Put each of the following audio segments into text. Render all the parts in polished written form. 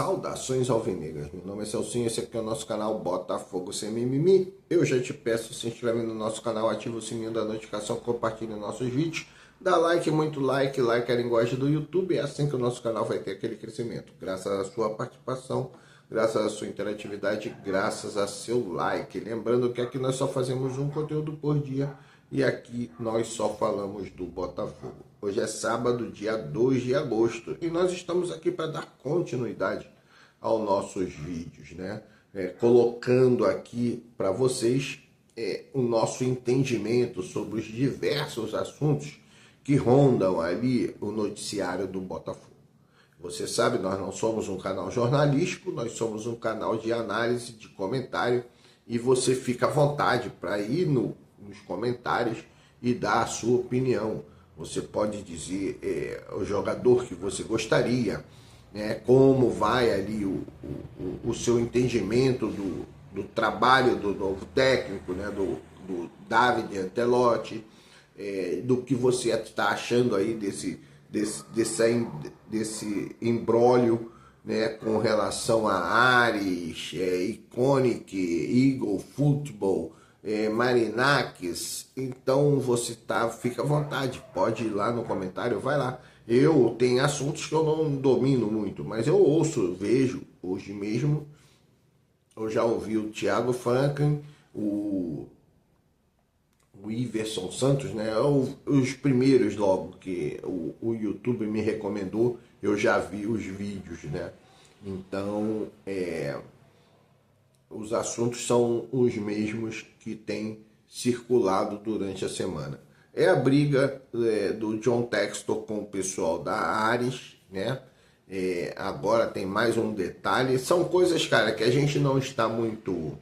Saudações alvinegras, meu nome é Celcinho, esse aqui é o nosso canal Botafogo Sem Mimimi. Eu já te peço, se inscreve no nosso canal, ativa o sininho da notificação, compartilhe nossos vídeos, dá like, muito like, like a linguagem do YouTube, é assim que o nosso canal vai ter aquele crescimento, graças à sua participação, graças à sua interatividade, graças a seu like. Lembrando que aqui nós só fazemos um conteúdo por dia e aqui nós só falamos do Botafogo. Hoje é sábado, dia 2 de agosto, e nós estamos aqui para dar continuidade aos nossos vídeos, né? Colocando aqui para vocês o nosso entendimento sobre os diversos assuntos que rondam ali o noticiário do Botafogo. Você sabe, nós não somos um canal jornalístico, nós somos um canal de análise, de comentário, e você fica à vontade para ir nos comentários e dar a sua opinião. Você pode dizer o jogador que você gostaria, como vai ali o seu entendimento do trabalho do novo técnico, né, do David Ancelotti, do que você está achando aí desse imbróglio, né, com relação a Ares, Iconic, Eagle Football, Marinakis. Então você fica à vontade, pode ir lá no comentário, vai lá. Eu tenho assuntos que eu não domino muito, mas eu ouço, vejo. Hoje mesmo eu já ouvi o Thiago Franklin, o Iverson Santos, né? Os primeiros logo que o YouTube me recomendou, eu já vi os vídeos, né? Então os assuntos são os mesmos que têm circulado durante a semana. É a briga do John Textor com o pessoal da Ares, né? Agora tem mais um detalhe. São coisas, cara, que a gente não está muito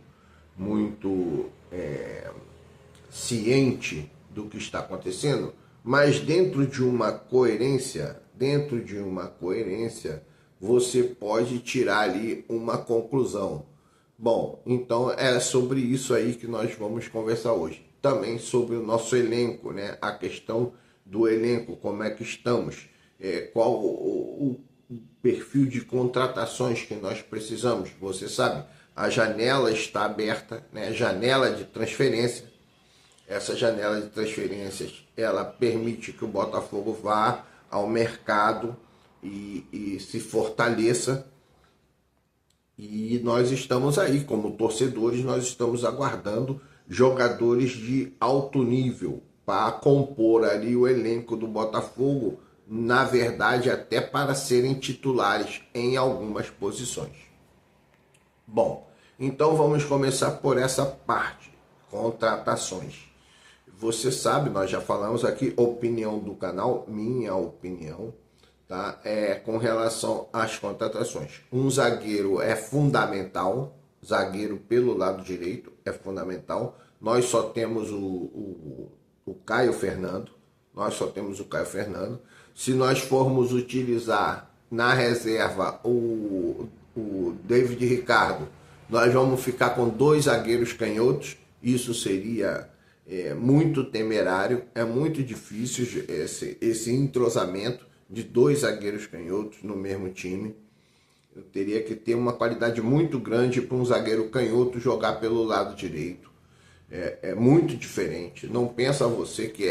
ciente do que está acontecendo, mas dentro de uma coerência, você pode tirar ali uma conclusão. Bom, então é sobre isso aí que nós vamos conversar hoje. Também sobre o nosso elenco, né? A questão do elenco, como é que estamos, qual o perfil de contratações que nós precisamos. Você sabe, a janela está aberta, né? Janela de transferência. Essa janela de transferências, ela permite que o Botafogo vá ao mercado e se fortaleça. E nós estamos aí, como torcedores, nós estamos aguardando jogadores de alto nível para compor ali o elenco do Botafogo, na verdade até para serem titulares em algumas posições. Bom, então vamos começar por essa parte, contratações. Você sabe, nós já falamos aqui, opinião do canal, minha opinião, tá? Com relação às contratações. Um zagueiro é fundamental, zagueiro pelo lado direito é fundamental. Nós só temos o Caio Fernando, Se nós formos utilizar na reserva o David Ricardo, nós vamos ficar com 2 zagueiros canhotos. Isso seria muito temerário, é muito difícil esse entrosamento de 2 zagueiros canhotos no mesmo time. Eu teria que ter uma qualidade muito grande para um zagueiro canhoto jogar pelo lado direito. É muito diferente. Não pensa você que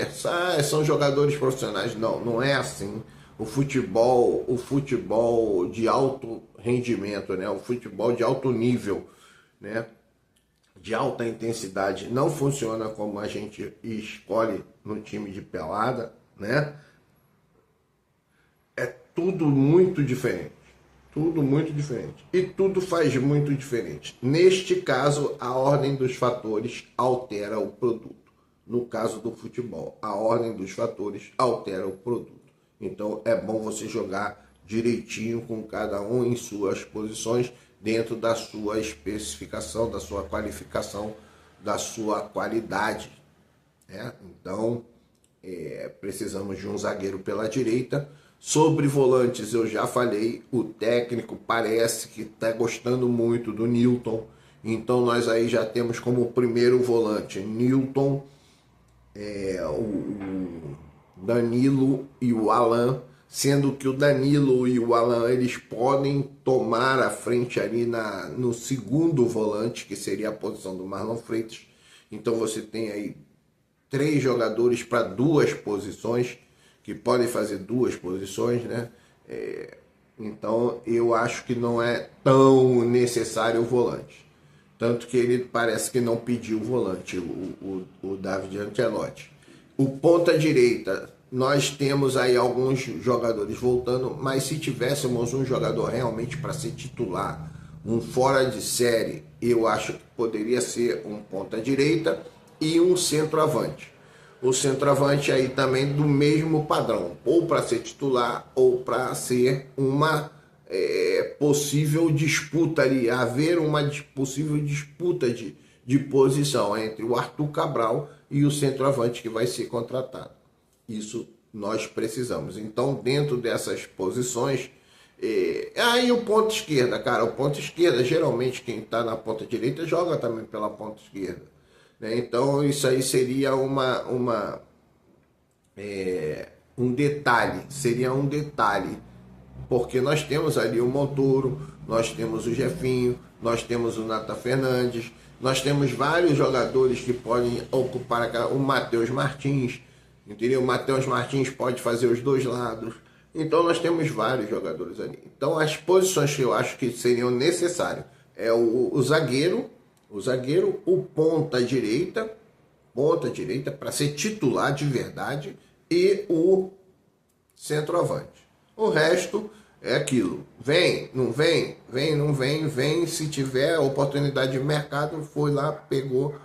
são jogadores profissionais. Não, não é assim. O futebol de alto rendimento, né? O futebol de alto nível, né? De alta intensidade, não funciona como a gente escolhe no time de pelada, né? É tudo muito diferente. E tudo faz muito diferente. Neste caso, a ordem dos fatores altera o produto. No caso do futebol, a ordem dos fatores altera o produto. Então é bom você jogar direitinho com cada um em suas posições, dentro da sua especificação, da sua qualificação, da sua qualidade, né? Então precisamos de um zagueiro pela direita. Sobre volantes eu já falei, o técnico parece que está gostando muito do Newton, então nós aí já temos como primeiro volante Newton, o Danilo e o Alan sendo que o Danilo e o Alan, eles podem tomar a frente ali no segundo volante, que seria a posição do Marlon Freitas. Então você tem aí 3 jogadores para 2 posições, que podem fazer 2 posições, né? Então eu acho que não é tão necessário o volante. Tanto que ele parece que não pediu o volante, o David Ancelotti. O ponta direita, nós temos aí alguns jogadores voltando, mas se tivéssemos um jogador realmente para ser titular, um fora de série, eu acho que poderia ser um ponta direita e um centroavante. O centroavante aí também do mesmo padrão, ou para ser titular ou para ser uma possível disputa ali, haver uma possível disputa de posição entre o Arthur Cabral e o centroavante que vai ser contratado. Isso nós precisamos. Então, dentro dessas posições, aí o ponto esquerda, cara, o ponto esquerda, geralmente quem está na ponta direita joga também pela ponta esquerda, né? Então, isso aí seria um detalhe, porque nós temos ali o Montoro, nós temos o Jefinho, nós temos o Nathan Fernandes, nós temos vários jogadores que podem ocupar o Matheus Martins, entendeu? O Matheus Martins pode fazer os 2 lados. Então nós temos vários jogadores ali. Então as posições que eu acho que seriam necessárias é o zagueiro, o ponta direita para ser titular de verdade, e o centroavante. O resto é aquilo. Vem, não vem, vem. Se tiver oportunidade de mercado, foi lá, pegou.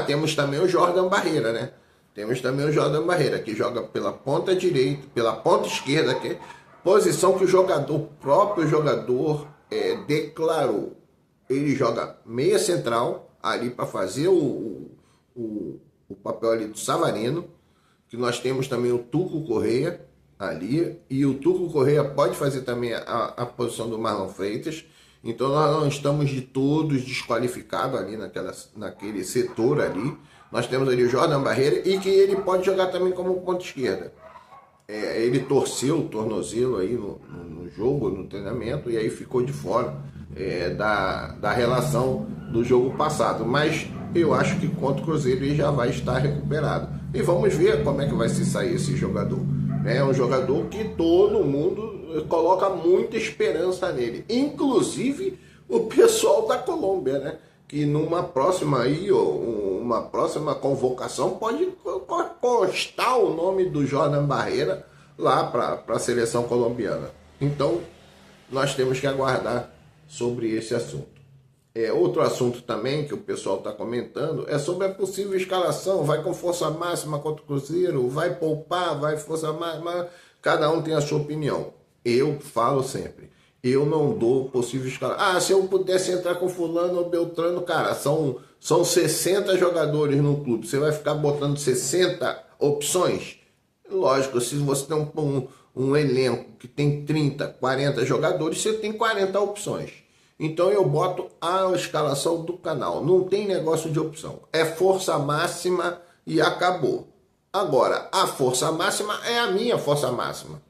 Temos também o Jordan Barreira, né? Temos também o Jordan Barreira, que joga pela ponta direita, pela ponta esquerda, que é posição que o próprio jogador declarou. Ele joga meia central ali para fazer o papel ali do Savarino, que nós temos também o Tuco Correia ali, e o Tuco Correia pode fazer também a posição do Marlon Freitas. Então nós não estamos de todos desqualificados ali naquele setor ali. Nós temos ali o Jordan Barreira, e que ele pode jogar também como ponta esquerda. Ele torceu o tornozelo aí no jogo, no treinamento, e aí ficou de fora da relação do jogo passado. Mas eu acho que contra o Cruzeiro ele já vai estar recuperado. E vamos ver como é que vai se sair esse jogador. É um jogador que todo mundo coloca muita esperança nele. Inclusive o pessoal da Colômbia, né? Que numa próxima uma próxima convocação pode constar o nome do Jordan Barreira lá para a seleção colombiana. Então nós temos que aguardar sobre esse assunto. Outro assunto também que o pessoal está comentando é sobre a possível escalação. Vai com força máxima contra o Cruzeiro, vai poupar, vai força máxima. Cada um tem a sua opinião. Eu falo sempre, eu não dou possível escalação. Se eu pudesse entrar com fulano ou Beltrano, cara, são 60 jogadores no clube. Você vai ficar botando 60 opções? Lógico, se você tem um elenco que tem 30, 40 jogadores, você tem 40 opções. Então eu boto a escalação do canal. Não tem negócio de opção. É força máxima e acabou. Agora, a força máxima é a minha força máxima.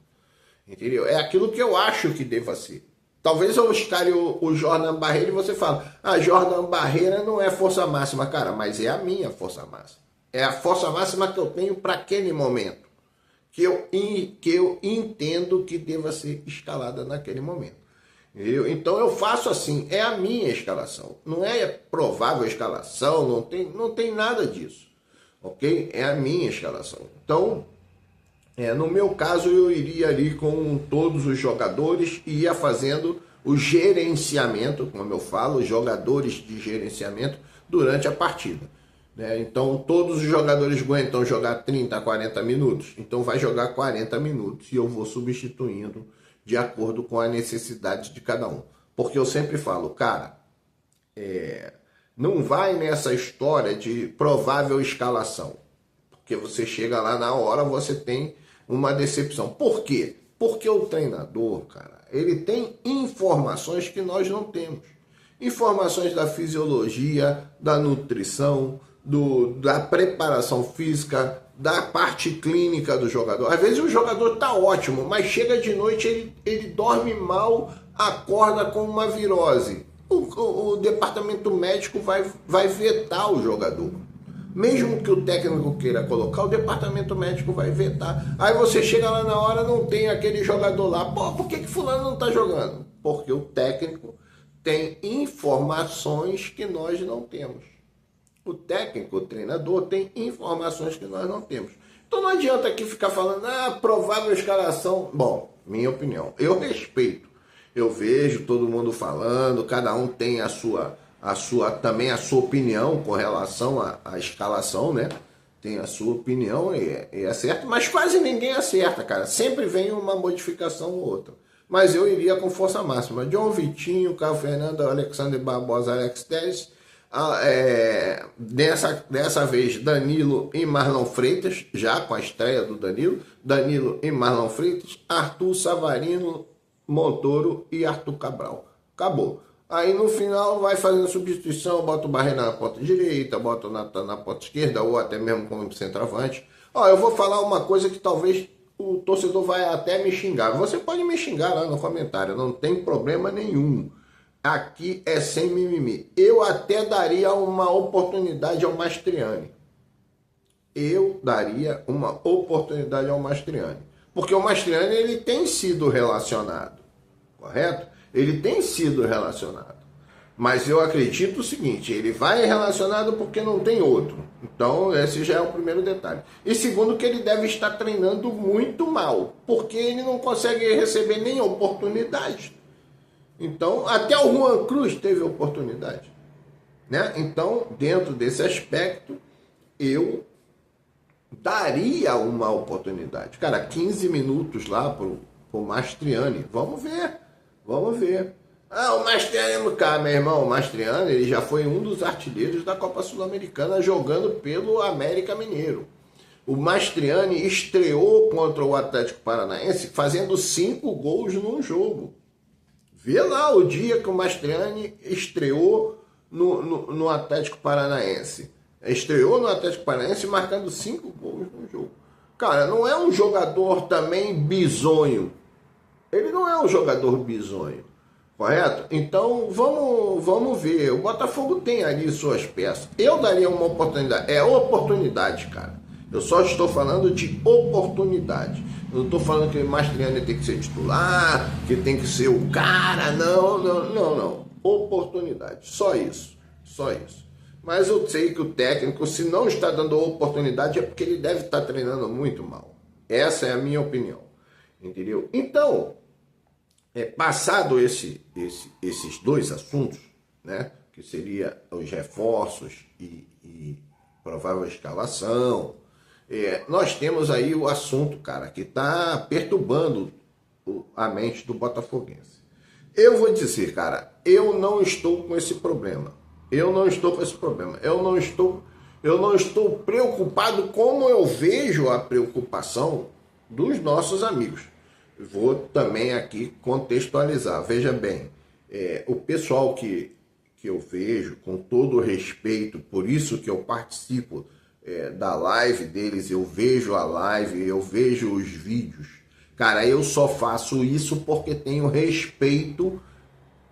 Entendeu? É aquilo que eu acho que deva ser. Talvez eu escale o Jordan Barreira e você fala, Jordan Barreira não é força máxima, cara, mas é a minha força máxima. É a força máxima que eu tenho para aquele momento. Que eu entendo que deva ser escalada naquele momento. Então eu faço assim, é a minha escalação, não é provável escalação, não tem nada disso, ok? É a minha escalação. Então, no meu caso, eu iria ali com todos os jogadores e ia fazendo o gerenciamento, como eu falo, os jogadores de gerenciamento durante a partida, né? Então todos os jogadores aguentam jogar 30 a 40 minutos, então vai jogar 40 minutos e eu vou substituindo de acordo com a necessidade de cada um. Porque eu sempre falo, cara, não vai nessa história de provável escalação. Porque você chega lá na hora, você tem uma decepção. Por quê? Porque o treinador, cara, ele tem informações que nós não temos. Informações da fisiologia, da nutrição, da preparação física, da parte clínica do jogador. Às vezes o jogador está ótimo, mas chega de noite, ele dorme mal, acorda com uma virose. O departamento médico vai vetar o jogador. Mesmo que o técnico queira colocar, o departamento médico vai vetar. Aí você chega lá na hora, não tem aquele jogador lá. Pô, por que fulano não está jogando? Porque o técnico tem informações que nós não temos. O técnico, o treinador, tem informações que nós não temos. Então não adianta aqui ficar falando, provável escalação. Bom, minha opinião, eu respeito. Eu vejo todo mundo falando, cada um tem também a sua opinião com relação à escalação, né? Tem a sua opinião e é certo, mas quase ninguém acerta, cara. Sempre vem uma modificação ou outra. Mas eu iria com força máxima. John Vitinho, Caio Fernando, Alexandre Barbosa, Alex Telles. Dessa vez Danilo e Marlon Freitas, já com a estreia do Danilo e Marlon Freitas, Arthur Savarino, Montoro e Arthur Cabral. Acabou. Aí no final vai fazendo substituição, bota o Barreira na ponta direita, bota o Natan na ponta esquerda, ou até mesmo como centroavante. Eu vou falar uma coisa que talvez o torcedor vai até me xingar. Você pode me xingar lá no comentário, não tem problema nenhum. Aqui é sem mimimi. Eu até daria uma oportunidade ao Mastriani. Porque o Mastriani, ele tem sido relacionado. Correto? Ele tem sido relacionado. Mas eu acredito o seguinte, ele vai relacionado porque não tem outro. Então esse já é o primeiro detalhe. E segundo, que ele deve estar treinando muito mal. Porque ele não consegue receber nem oportunidade. Então, até o Juan Cruz teve oportunidade, né? Então, dentro desse aspecto, eu daria uma oportunidade. Cara, 15 minutos lá pro Mastriani. Vamos ver. O Mastriani, cara, meu irmão, o Mastriani, ele já foi um dos artilheiros da Copa Sul-Americana jogando pelo América Mineiro. O Mastriani estreou contra o Atlético Paranaense fazendo 5 gols num jogo. Vê lá o dia que o Mastriani estreou no Atlético Paranaense. Estreou no Atlético Paranaense marcando 5 gols no jogo. Cara, não é um jogador também bizonho. Ele não é um jogador bizonho. Correto? Então, vamos ver. O Botafogo tem ali suas peças. Eu daria uma oportunidade. É oportunidade, cara. Eu só estou falando de oportunidade. Eu não estou falando que o Mastriani tem que ser titular, que tem que ser o cara. Não. Oportunidade. Só isso. Mas eu sei que o técnico, se não está dando oportunidade, é porque ele deve estar treinando muito mal. Essa é a minha opinião. Entendeu? Então, passado esses dois assuntos, né, que seria os reforços e provável escalação, nós temos aí o assunto, cara, que está perturbando a mente do botafoguense. Eu vou dizer, cara, eu não estou com esse problema. Eu não estou preocupado como eu vejo a preocupação dos nossos amigos. Vou também aqui contextualizar. Veja bem, o pessoal que eu vejo, com todo o respeito, por isso que eu participo da live deles, eu vejo a live, eu vejo os vídeos. Cara, eu só faço isso porque tenho respeito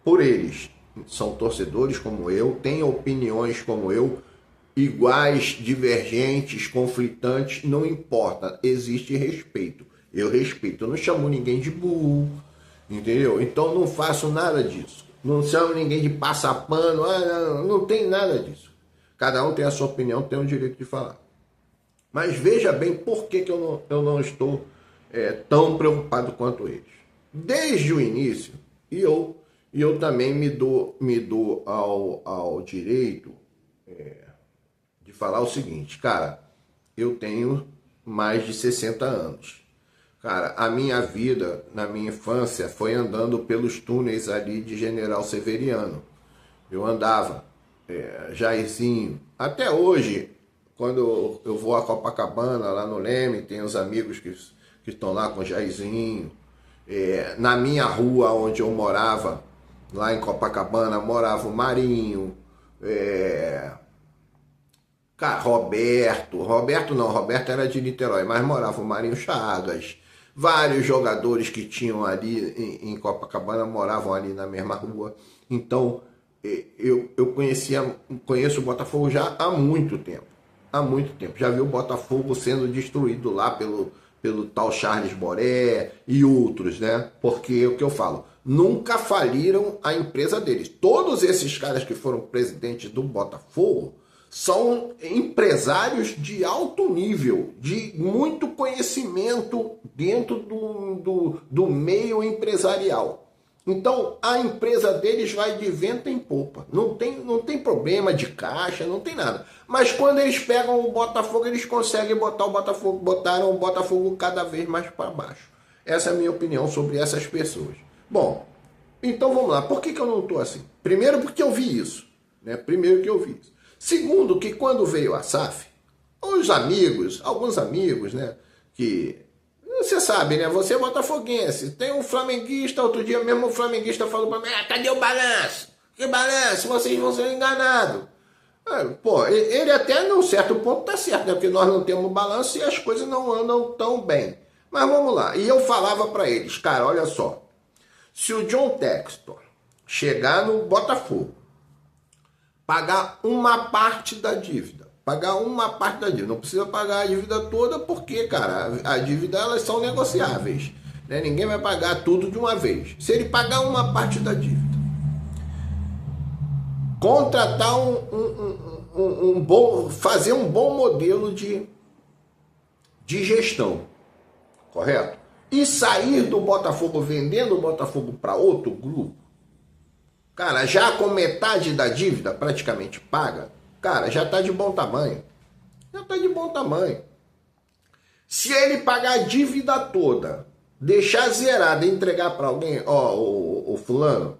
por eles. São torcedores como eu, têm opiniões como eu, iguais, divergentes, conflitantes, não importa, existe respeito. Eu respeito, eu não chamo ninguém de burro, entendeu? Então não faço nada disso. Não chamo ninguém de passapano, não tem nada disso. Cada um tem a sua opinião, tem o direito de falar. Mas veja bem por que eu não estou tão preocupado quanto eles. Desde o início, e eu também me dou ao direito de falar o seguinte, cara, eu tenho mais de 60 anos. Cara, a minha vida, na minha infância, foi andando pelos túneis ali de General Severiano. Eu andava, Jairzinho. Até hoje, quando eu vou a Copacabana, lá no Leme, tem os amigos que estão lá com Jairzinho. Na minha rua, onde eu morava, lá em Copacabana, morava o Marinho, Cara, Roberto não, Roberto era de Niterói, mas morava o Marinho Chagas. Vários jogadores que tinham ali em Copacabana moravam ali na mesma rua. Então, eu conheço o Botafogo já há muito tempo. Há muito tempo. Já vi o Botafogo sendo destruído lá pelo tal Charles Boré e outros, né? Porque o que eu falo, nunca faliram a empresa deles. Todos esses caras que foram presidentes do Botafogo são empresários de alto nível, de muito conhecimento dentro do meio empresarial. Então, a empresa deles vai de vento em popa. Não tem problema de caixa, não tem nada. Mas quando eles pegam o Botafogo, eles conseguem botaram o Botafogo cada vez mais para baixo. Essa é a minha opinião sobre essas pessoas. Bom, então vamos lá. Por que eu não estou assim? Primeiro, porque eu vi isso. Né? Segundo, que quando veio a SAF, alguns amigos, né, que você sabe, né, você é botafoguense, tem um flamenguista, outro dia mesmo o flamenguista falou para mim, cadê o balanço? Que balanço? Vocês vão ser enganados. Pô, ele até num certo ponto tá certo, né, porque nós não temos balanço e as coisas não andam tão bem. Mas vamos lá, e eu falava para eles, cara, olha só, se o John Textor chegar no Botafogo, pagar uma parte da dívida. Não precisa pagar a dívida toda porque, cara, a dívida elas são negociáveis. Né? Ninguém vai pagar tudo de uma vez. Se ele pagar uma parte da dívida, contratar fazer um bom modelo de gestão, correto? E sair do Botafogo vendendo o Botafogo para outro grupo, cara, já com metade da dívida praticamente paga, cara, já tá de bom tamanho. Se ele pagar a dívida toda, deixar zerado e entregar para alguém, ó, o fulano,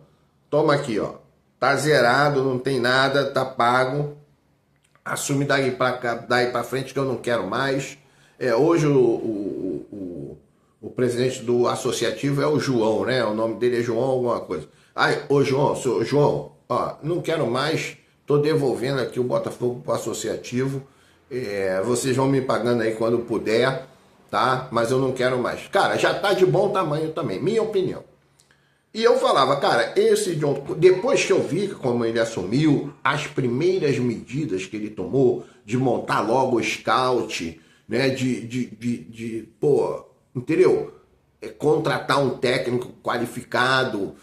toma aqui, ó, tá zerado, não tem nada, tá pago, assume daí para frente que eu não quero mais. Hoje o presidente do associativo é o João, né? O nome dele é João alguma coisa. João, ó, não quero mais, tô devolvendo aqui o Botafogo pro associativo, vocês vão me pagando aí quando puder, tá? Mas eu não quero mais. Cara, já tá de bom tamanho também, minha opinião. E eu falava, cara, esse John, depois que eu vi como ele assumiu, as primeiras medidas que ele tomou, de montar logo o scout, né, entendeu? Contratar um técnico qualificado,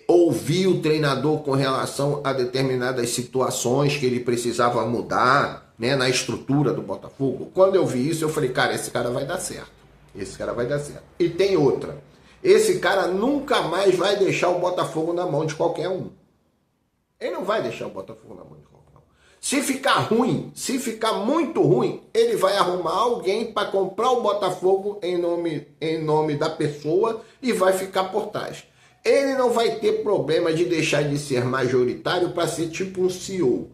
ouvir o treinador com relação a determinadas situações que ele precisava mudar, né, na estrutura do Botafogo. Quando eu vi isso, eu falei, cara, esse cara vai dar certo. E tem outra. Esse cara nunca mais vai deixar o Botafogo na mão de qualquer um. Ele não vai deixar o Botafogo na mão de qualquer um. Se ficar ruim, se ficar muito ruim, ele vai arrumar alguém para comprar o Botafogo em nome da pessoa e vai ficar por trás. Ele não vai ter problema de deixar de ser majoritário para ser tipo um CEO.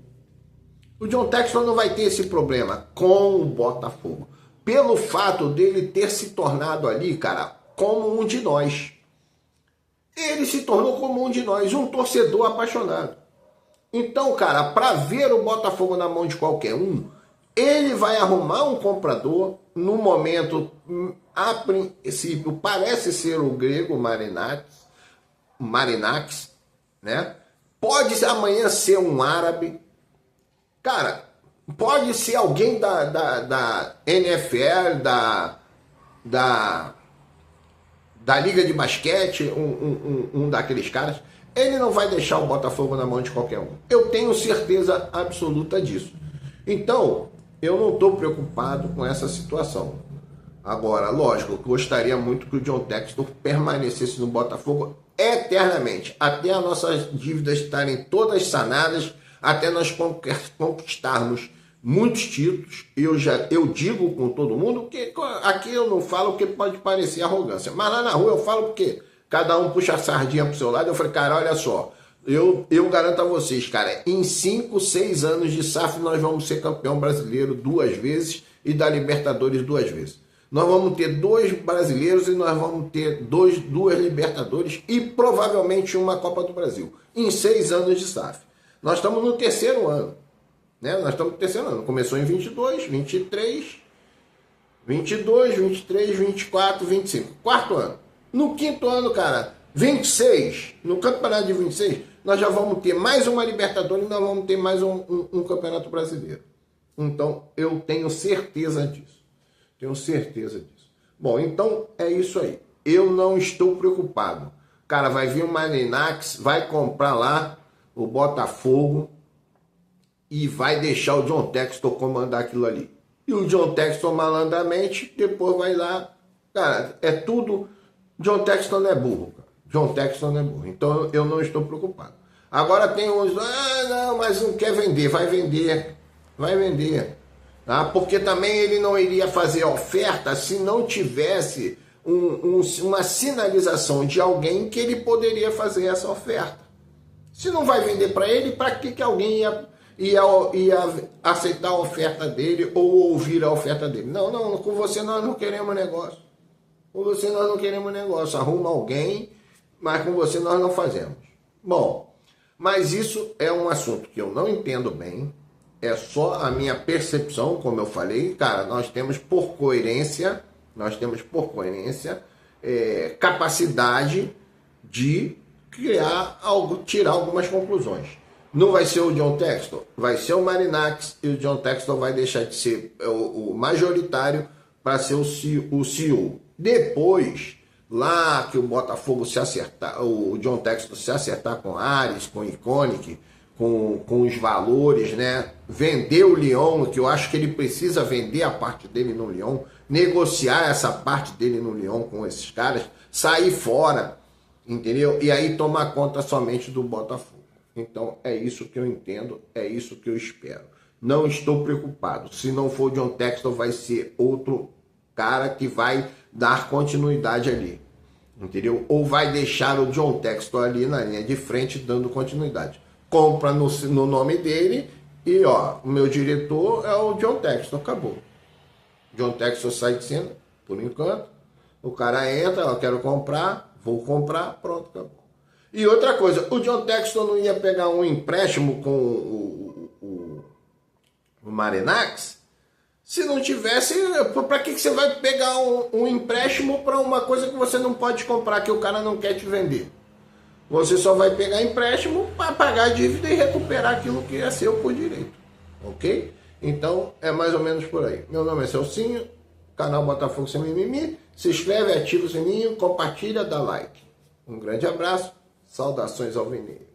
O John Textor não vai ter esse problema com o Botafogo. Pelo fato dele ter se tornado ali, cara, como um de nós. Ele se tornou como um de nós, um torcedor apaixonado. Então, cara, para ver o Botafogo na mão de qualquer um, ele vai arrumar um comprador. No momento, a princípio, parece ser o grego Marinakis, né? Pode amanhã ser um árabe. Cara, pode ser alguém da NFL, da Liga de Basquete, um daqueles caras. Ele não vai deixar o Botafogo na mão de qualquer um. Eu tenho certeza absoluta disso. Então, eu não estou preocupado com essa situação. Agora, lógico, eu gostaria muito que o John Textor permanecesse no Botafogo eternamente, até as nossas dívidas estarem todas sanadas, até nós conquistarmos muitos títulos. Eu digo com todo mundo que aqui eu não falo porque pode parecer arrogância, mas lá na rua eu falo porque cada um puxa a sardinha pro seu lado. Eu falei, cara, olha só, eu garanto a vocês, cara, em 5, 6 anos de SAF nós vamos ser campeão brasileiro 2 vezes e da Libertadores 2 vezes. Nós vamos ter 2 brasileiros e nós vamos ter 2 Libertadores e provavelmente uma Copa do Brasil em 6 anos de SAF. Nós estamos no 3º ano. né? Nós estamos no terceiro ano. Começou em 22, 23, 22, 23, 24, 25. Quarto ano. No quinto ano, cara, 26, no campeonato de 26, nós já vamos ter mais uma Libertadores e nós vamos ter mais um Campeonato Brasileiro. Então, eu tenho certeza disso. Tenho certeza disso. Bom, então é isso aí. Eu não estou preocupado. Cara, vai vir o Marinax, vai comprar lá o Botafogo e vai deixar o John Textor comandar aquilo ali. E o John Textor, malandramente, depois vai lá. Cara, é tudo... John Textor não é burro, cara. John Textor não é burro. Então eu não estou preocupado. Agora tem uns... Ah, não, mas não quer vender. Vai vender. Vai vender. Tá? Porque também ele não iria fazer oferta se não tivesse uma sinalização de alguém que ele poderia fazer essa oferta. Se não vai vender para ele, para que alguém ia aceitar a oferta dele ou ouvir a oferta dele? Não, com você nós não queremos negócio. Com você nós não queremos negócio. Arruma alguém, mas com você nós não fazemos. Bom, mas isso é um assunto que eu não entendo bem. É só a minha percepção, como eu falei. Cara, nós temos por coerência capacidade de criar algo, tirar algumas conclusões. Não vai ser o John Textor, vai ser o Marinax, e o John Textor vai deixar de ser o majoritário para ser o CEO. Depois, lá que o Botafogo se acertar, o John Textor se acertar com Ares, com Iconic, com os valores, né? Vender o Lyon, que eu acho que ele precisa vender a parte dele no Lyon, negociar essa parte dele no Lyon com esses caras, sair fora, entendeu? E aí tomar conta somente do Botafogo. Então é isso que eu entendo, é isso que eu espero. Não estou preocupado. Se não for o John Textor, vai ser outro cara que vai dar continuidade ali, entendeu? Ou vai deixar o John Textor ali na linha de frente dando continuidade. Compra no nome dele e, ó, o meu diretor é o John Textor, acabou. John Textor sai de cena, por enquanto. O cara entra, eu quero comprar, vou comprar, pronto, acabou. E outra coisa, o John Textor não ia pegar um empréstimo com o Marinax? Se não tivesse, para que você vai pegar um empréstimo para uma coisa que você não pode comprar, que o cara não quer te vender? Você só vai pegar empréstimo para pagar a dívida e recuperar aquilo que é seu por direito. Ok? Então, é mais ou menos por aí. Meu nome é Celcinho, canal Botafogo Sem Mimimi. Se inscreve, ativa o sininho, compartilha, dá like. Um grande abraço, saudações alvinegras.